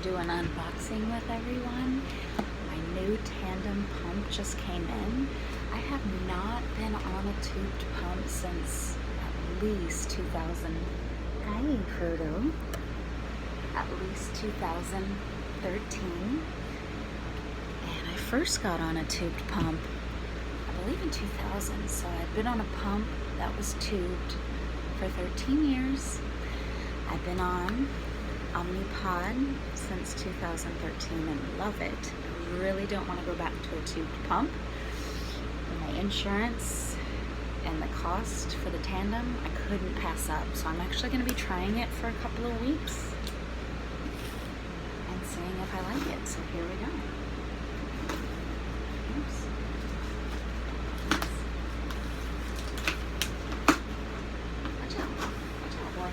do an unboxing with everyone. My new Tandem pump just came in. I have not been on a tubed pump since at least 2000. Hi, Frodo. At least 2013. And I first got on a tubed pump, I believe in 2000. So I've been on a pump that was tubed for 13 years. I've been on Omnipod since 2013 and love it. I really don't want to go back to a tubed pump. And my insurance and the cost for the Tandem, I couldn't pass up. So I'm actually going to be trying it for a couple of weeks and seeing if I like it. So here we go. Oops. Watch out, boy.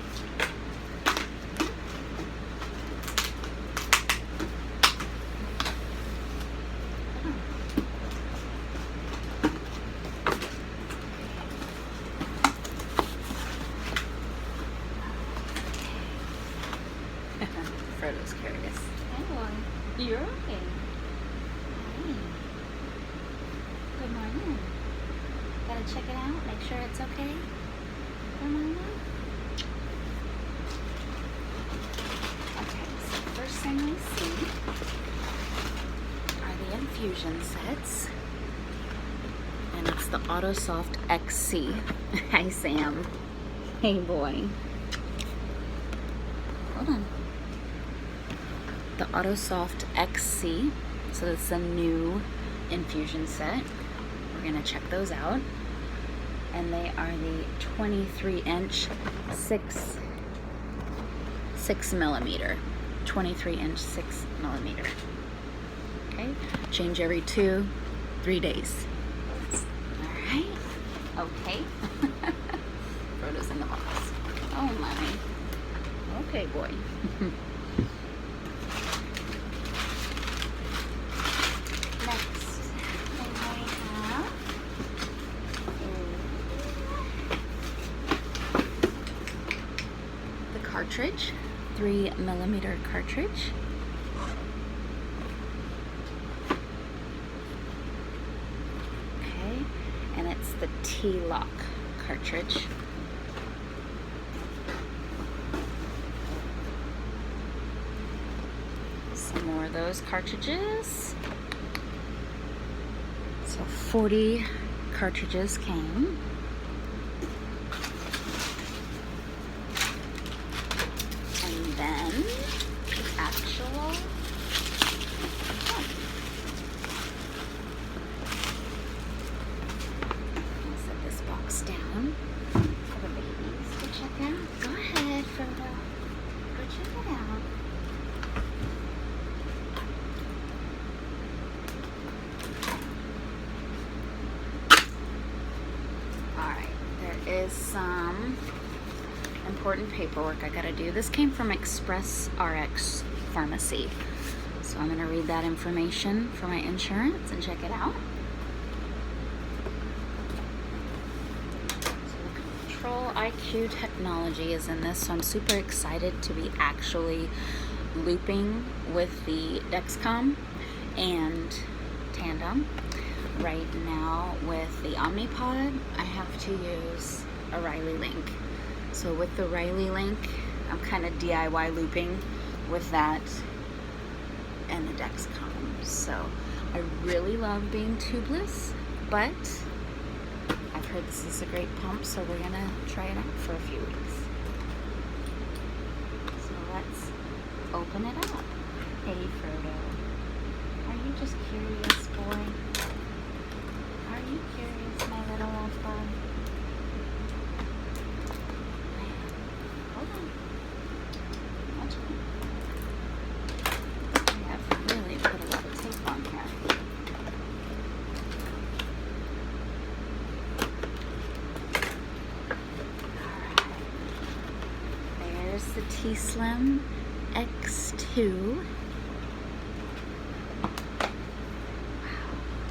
Frodo's curious. Hello. You're okay. Hi. Good morning. Gotta check it out, make sure it's okay. Good morning. Okay, so the first thing we see are the infusion sets. And it's the AutoSoft XC. Hi, Sam. Hey, boy. Hold on. The AutoSoft XC. So it's a new infusion set. We're gonna check those out. And they are the 23-inch 6 millimeter. 23-inch 6 millimeter. Okay. Change every 2-3 days. All right. Okay. Frodo's in the box. Oh my. Okay, boy. Cartridge, 3 millimeter cartridge. Okay, and it's the T-Lock cartridge. Some more of those cartridges. So 40 cartridges came. Then the actual pump. I'll set this box down for the babies to check out. Go ahead, Frodo. Go check it out. Alright, there is some important paperwork I gotta do. This came from Express RX Pharmacy. So I'm gonna read that information for my insurance and check it out. So the Control IQ technology is in this, so I'm super excited to be actually looping with the Dexcom and Tandem. Right now with the Omnipod, I have to use a Riley link. So with the Riley link, I'm kind of DIY looping with that and the Dexcom. So I really love being tubeless, but I've heard this is a great pump, so we're gonna try it out for a few weeks. So let's open it up. Hey, Frodo. Are you just curious, boy? Are you curious, my little wolf bug? The T-Slim X2. Wow,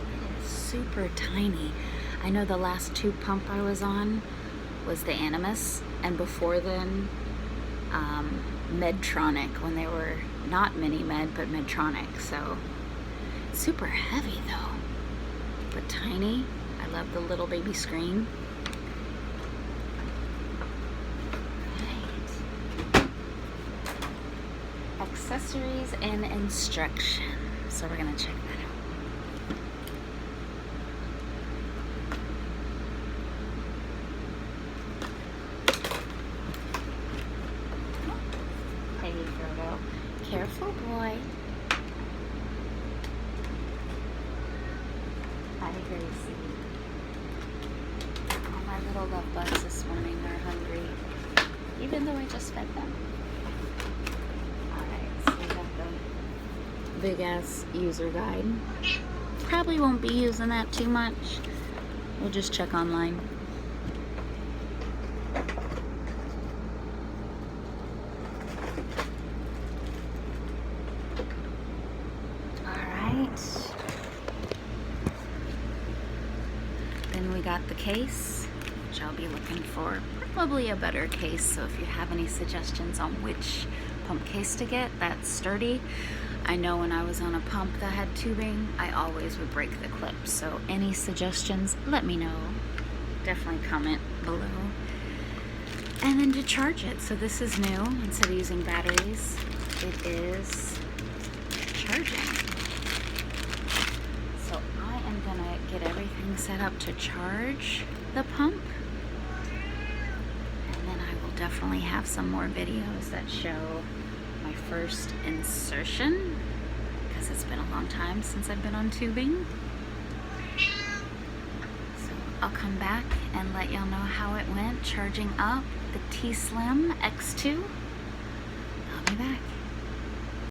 it is super tiny. I know the last tube pump I was on was the Animus, and before then Medtronic when they were not Mini Med, but Medtronic. So super heavy though, but tiny. I love the little baby screen. Right. Accessories and instructions. So we're gonna check that out. Hey, Frodo. Careful, boy. Hi, Gracie. All my little love bugs this morning are hungry, even though I just fed them. Alright, so we got the big ass user guide. Probably won't be using that too much. We'll just check online. Then we got the case, which I'll be looking for probably a better case. So if you have any suggestions on which pump case to get that's sturdy. I know when I was on a pump that had tubing, I always would break the clip. So any suggestions, let me know. Definitely comment below. And then to charge it. So this is new. Instead of using batteries, it is charging. So I am gonna get everything set up to charge the pump. And then I will definitely have some more videos that show my first insertion, because it's been a long time since I've been on tubing. So I'll come back and let y'all know how it went charging up the T-Slim X2. I'll be back.